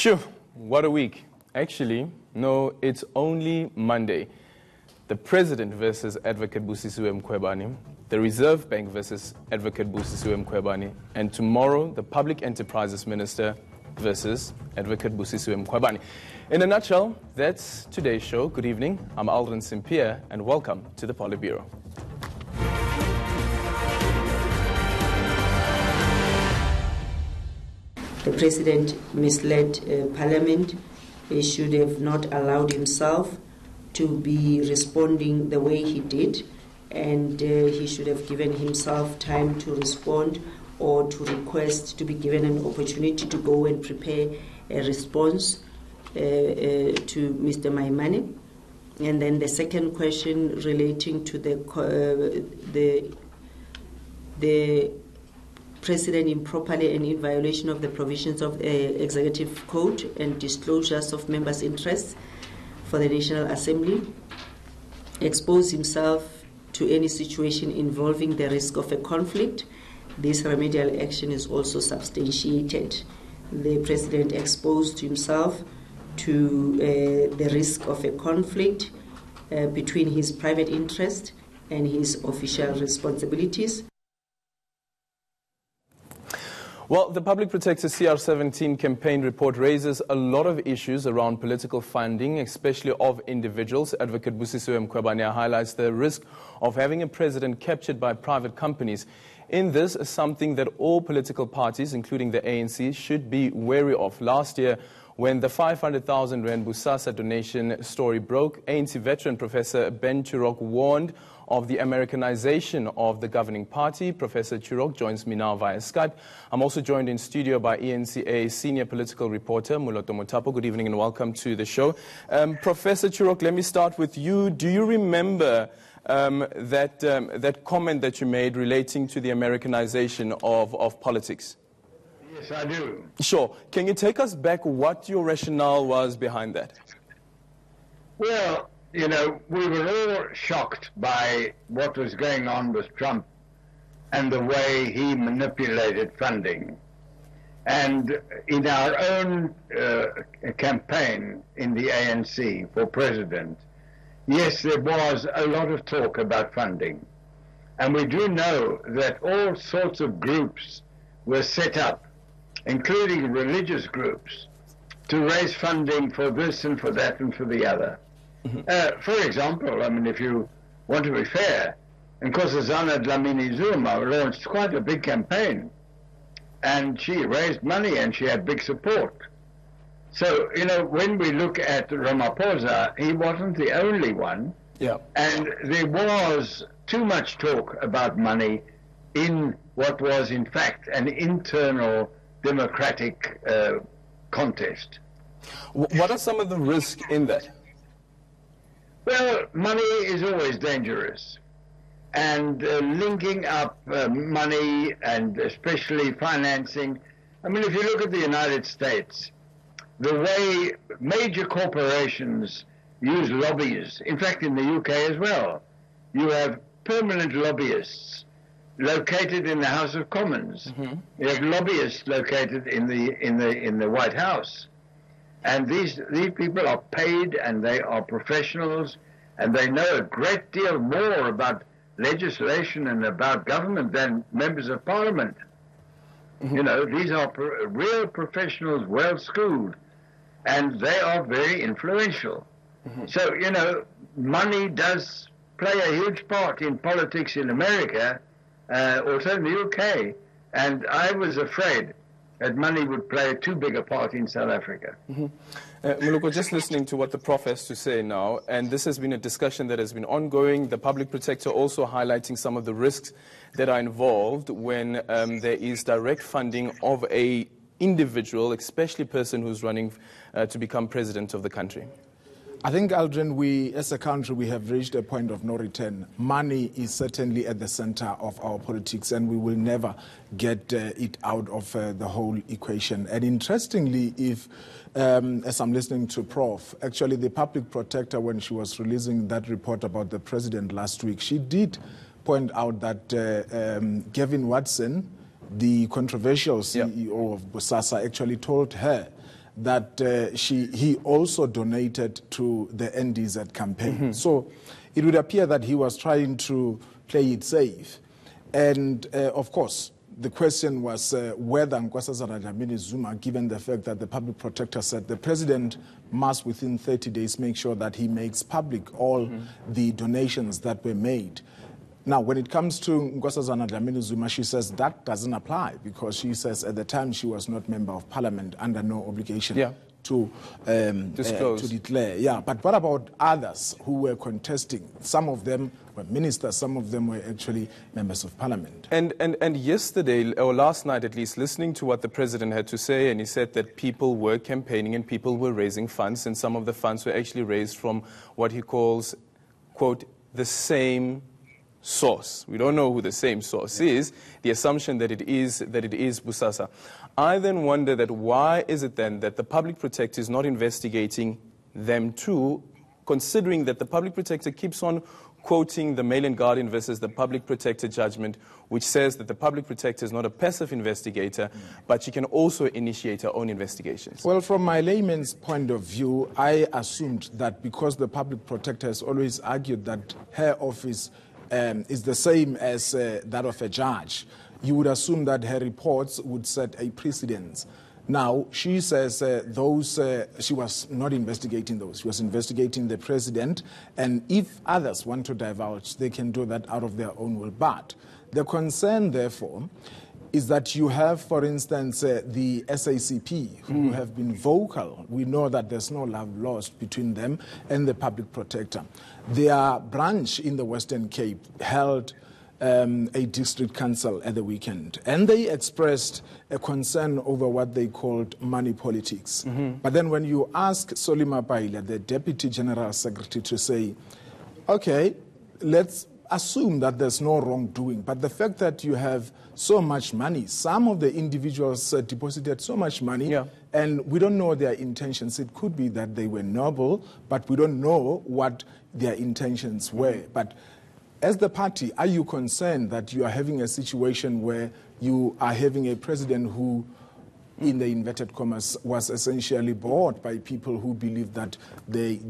Sure, what a week. Actually, no, it's only Monday. The President versus Advocate Busisiwe Mkhwebane, the Reserve Bank versus Advocate Busisiwe Mkhwebane, and tomorrow, the Public Enterprises Minister versus Advocate Busisiwe Mkhwebane. In a nutshell, that's today's show. Good evening. I'm Aldrin Simpia, and welcome to the PolitBureau. The President misled Parliament. He should have not allowed himself to be responding the way he did, and he should have given himself time to respond or to request to be given an opportunity to go and prepare a response to Mr. Maimane. And then the second question relating to the President improperly and in violation of the provisions of the Executive Code and disclosures of members' interests for the National Assembly, expose himself to any situation involving the risk of a conflict. This remedial action is also substantiated. The President exposed himself to the risk of a conflict between his private interest and his official responsibilities. Well, the Public Protector CR17 campaign report raises a lot of issues around political funding, especially of individuals. Advocate Busisiwe Mkhwebane highlights the risk of having a president captured by private companies. In this is something that all political parties, including the ANC, should be wary of. Last year, when the 500,000 Rand Busasa donation story broke, ANC veteran Professor Ben Chirok warned of the Americanization of the governing party. Professor Chirok joins me now via Skype. I'm also joined in studio by ENCA senior political reporter Moloto Motapo. Good evening and welcome to the show. Professor Chirok, let me start with you. Do you remember that comment that you made relating to the Americanization of politics? Yes, I do. Sure. Can you take us back what your rationale was behind that? Well, you know, we were all shocked by what was going on with Trump and the way he manipulated funding. And in our own campaign in the ANC for president, yes, there was a lot of talk about funding. And we do know that all sorts of groups were set up, including religious groups, to raise funding for this and for that and for the other. For example, I mean, if you want to be fair, Nkosazana Dlamini Zuma launched quite a big campaign, and she raised money and she had big support. So, you know, when we look at Ramaphosa, he wasn't the only one, and there was too much talk about money in what was, in fact, an internal democratic contest. What are some of the risks in that? Well, money is always dangerous, and linking up money and especially financing. I mean, if you look at the United States, the way major corporations use lobbyists, in fact in the UK as well, you have permanent lobbyists located in the House of Commons. You have lobbyists located in the White House. And these people are paid and they are professionals and they know a great deal more about legislation and about government than members of parliament. You know, these are real professionals, well schooled, and they are very influential. So, you know, money does play a huge part in politics in America, also in the UK, and I was afraid that money would play too big a part in South Africa. Muluko, just listening to what the Prof has to say now, and this has been a discussion that has been ongoing, the Public Protector also highlighting some of the risks that are involved when there is direct funding of a individual, especially person who's running to become president of the country. I think, Aldrin, we, as a country, we have reached a point of no return. Money is certainly at the center of our politics, and we will never get it out of the whole equation. And interestingly, if, as I'm listening to Prof, actually the Public Protector, when she was releasing that report about the president last week, she did point out that Gavin Watson, the controversial CEO of Bosasa, actually told her that he also donated to the NDZ campaign. So it would appear that he was trying to play it safe. And of course, the question was whether Nkosazana Dlamini Zuma, given the fact that the public protector said the president must within 30 days make sure that he makes public all the donations that were made. Now, when it comes to Nkosazana Dlamini Zuma, she says that doesn't apply because she says at the time she was not member of parliament under no obligation to declare. Yeah, but what about others who were contesting? Some of them were ministers, some of them were actually members of parliament. And yesterday, or last night at least, listening to what the president had to say, and he said that people were campaigning and people were raising funds, and some of the funds were actually raised from what he calls, quote, the same source. We don't know who the same source is. The assumption that it is Bosasa. I then wonder that why is it then that the public protector is not investigating them too, considering that the public protector keeps on quoting the Mail and Guardian versus the public protector judgment, which says that the public protector is not a passive investigator, but she can also initiate her own investigations. Well, from my layman's point of view, I assumed that because the public protector has always argued that her office is the same as that of a judge, you would assume that her reports would set a precedence. Now, she says she was not investigating those. She was investigating the president, and if others want to divulge, they can do that out of their own will. But the concern, therefore, is that you have, for instance, the SACP, who have been vocal. We know that there's no love lost between them and the public protector. Their branch in the Western Cape held a district council at the weekend, and they expressed a concern over what they called money politics. But then when you ask Solima Paila, the Deputy General Secretary, to say, okay, let's assume that there's no wrongdoing, but the fact that you have so much money, some of the individuals deposited so much money, and we don't know their intentions. It could be that they were noble, but we don't know what their intentions were. But as the party, are you concerned that you are having a situation where you are having a president who, in the inverted commas, was essentially bought by people who believe that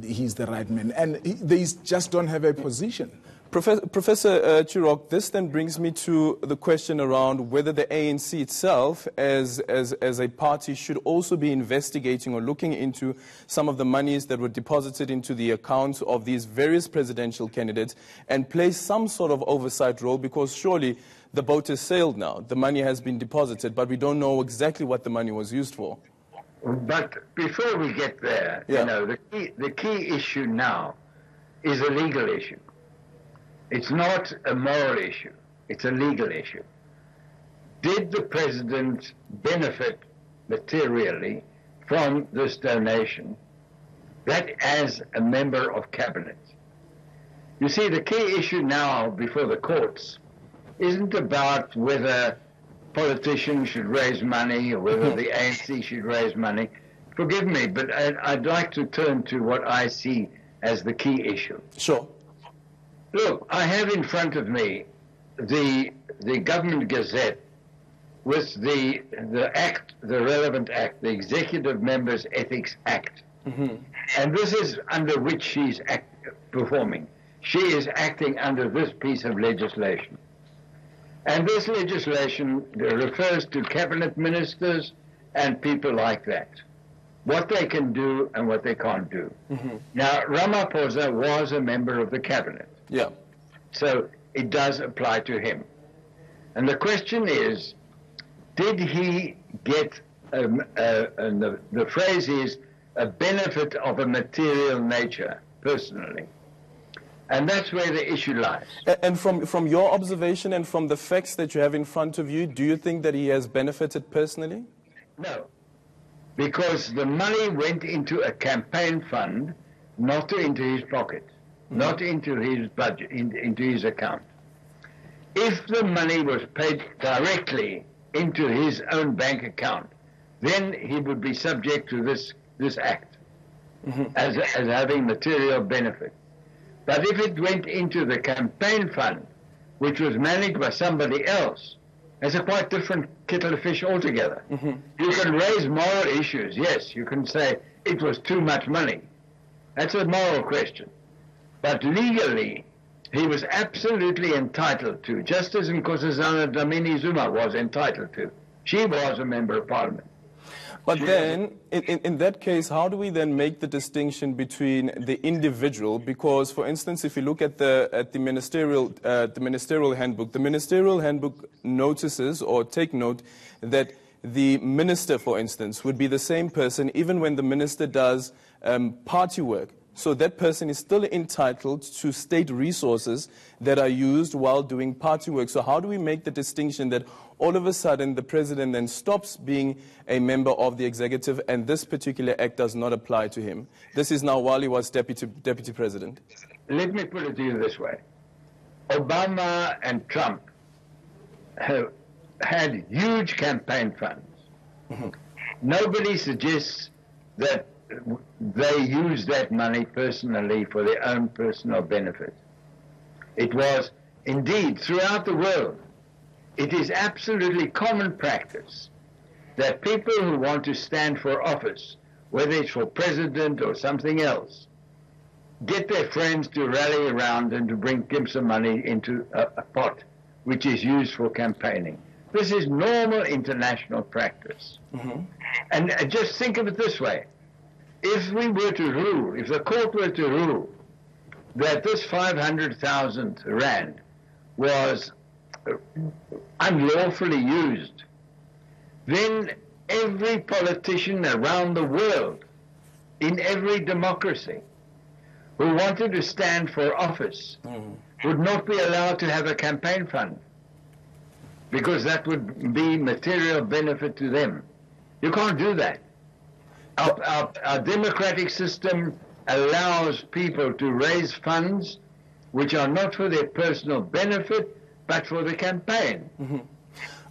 he's the right man, and they just don't have a position? Professor Chirok, this then brings me to the question around whether the ANC itself, as a party, should also be investigating or looking into some of the monies that were deposited into the accounts of these various presidential candidates and play some sort of oversight role, because surely the boat has sailed now. The money has been deposited, but we don't know exactly what the money was used for. But before we get there, you know, the key issue now is a legal issue. It's not a moral issue, it's a legal issue. Did the president benefit materially from this donation, that as a member of cabinet? You see, the key issue now before the courts isn't about whether politicians should raise money or whether the ANC should raise money. Forgive me, but I'd like to turn to what I see as the key issue. Sure. Look, I have in front of me the government gazette with the act, the relevant act, the Executive Members Ethics Act. And this is under which she's performing. She is acting under this piece of legislation. And this legislation refers to cabinet ministers and people like that, what they can do and what they can't do. Now, Ramaphosa was a member of the cabinet. Yeah. So it does apply to him. And the question is, did he get, and the phrase is, a benefit of a material nature, personally? And that's where the issue lies. And from your observation and from the facts that you have in front of you, do you think that he has benefited personally? No, because the money went into a campaign fund, not into his pocket. Not into his budget, into his account. If the money was paid directly into his own bank account, then he would be subject to this act as having material benefit. But if it went into the campaign fund, which was managed by somebody else, That's a quite different kettle of fish altogether. Mm-hmm. You can raise moral issues, yes. You can say it was too much money. That's a moral question. But legally, he was absolutely entitled to, just as Nkosazana Dlamini-Zuma was entitled to. She was a member of parliament. But then, in that case, how do we then make the distinction between the individual? Because, for instance, if you look at the ministerial handbook, the ministerial handbook notices or take note that the minister, for instance, would be the same person even when the minister does party work. So that person is still entitled to state resources that are used while doing party work. So how do we make the distinction that all of a sudden the president then stops being a member of the executive and this particular act does not apply to him? This is now while he was deputy president. Let me put it to you this way. Obama and Trump have had huge campaign funds. Mm-hmm. Nobody suggests that they use that money personally for their own personal benefit. It was indeed throughout the world. It is absolutely common practice that people who want to stand for office, whether it's for president or something else, get their friends to rally around and to give some money into a pot which is used for campaigning. This is normal international practice. Mm-hmm. And just think of it this way. If we were to rule, if the court were to rule that this 500,000 rand was unlawfully used, then every politician around the world, in every democracy, who wanted to stand for office would not be allowed to have a campaign fund, because that would be material benefit to them. You can't do that. Our democratic system allows people to raise funds which are not for their personal benefit, but for the campaign. Mm-hmm.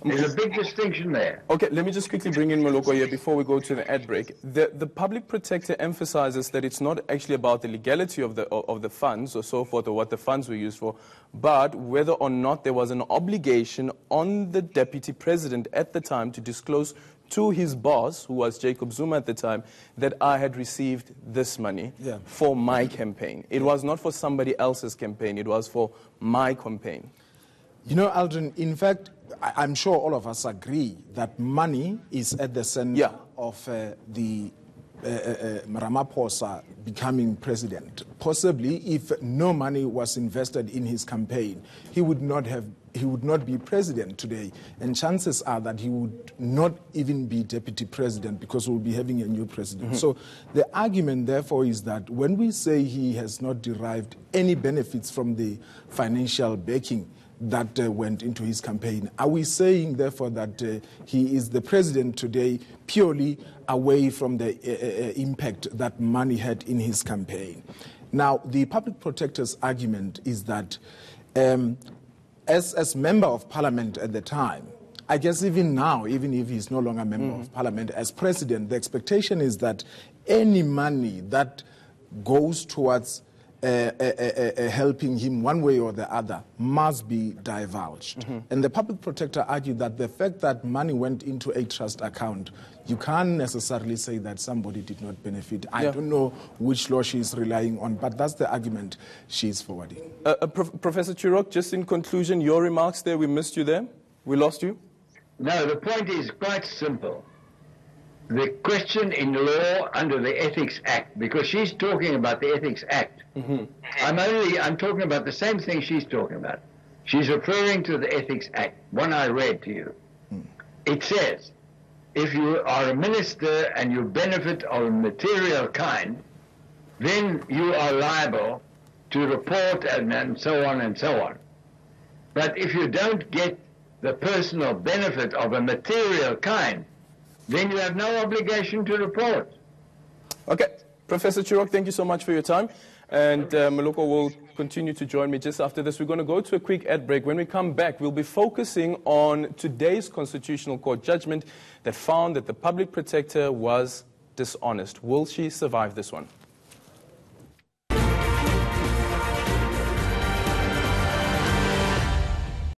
There's a big distinction there. Okay, let me just quickly bring in Moloko here before we go to the ad break. The public protector emphasizes that it's not actually about the legality of the funds or so forth, or what the funds were used for, but whether or not there was an obligation on the deputy president at the time to disclose to his boss, who was Jacob Zuma at the time, that I had received this money for my campaign. It was not for somebody else's campaign, it was for my campaign. You know, Aldrin, in fact, I'm sure all of us agree that money is at the center of the Ramaphosa becoming president. Possibly, if no money was invested in his campaign, he would not be president today. And chances are that he would not even be deputy president, because we'll be having a new president. Mm-hmm. So the argument, therefore, is that when we say he has not derived any benefits from the financial backing that went into his campaign, are we saying, therefore, that he is the president today purely away from the impact that money had in his campaign? Now, the public protector's argument is that as member of parliament at the time, I guess even now, even if he's no longer a member of parliament, as president, the expectation is that any money that goes towards helping him one way or the other must be divulged. Mm-hmm. And the public protector argued that the fact that money went into a trust account, you can't necessarily say that somebody did not benefit. I don't know which law she's relying on, but that's the argument she's forwarding. Professor Chirok, just in conclusion, your remarks there, we missed you there. We lost you. No, the point is quite simple. The question in law under the Ethics Act, because she's talking about the Ethics Act. Mm-hmm. I'm talking about the same thing she's talking about. She's referring to the Ethics Act, one I read to you. It says, if you are a minister and you benefit of a material kind, then you are liable to report and so on and so on. But if you don't get the personal benefit of a material kind, then you have no obligation to report. Okay. Professor Chirok, thank you so much for your time. And Moloko will continue to join me just after this. We're going to go to a quick ad break. When we come back, we'll be focusing on today's Constitutional Court judgment that found that the public protector was dishonest. Will she survive this one?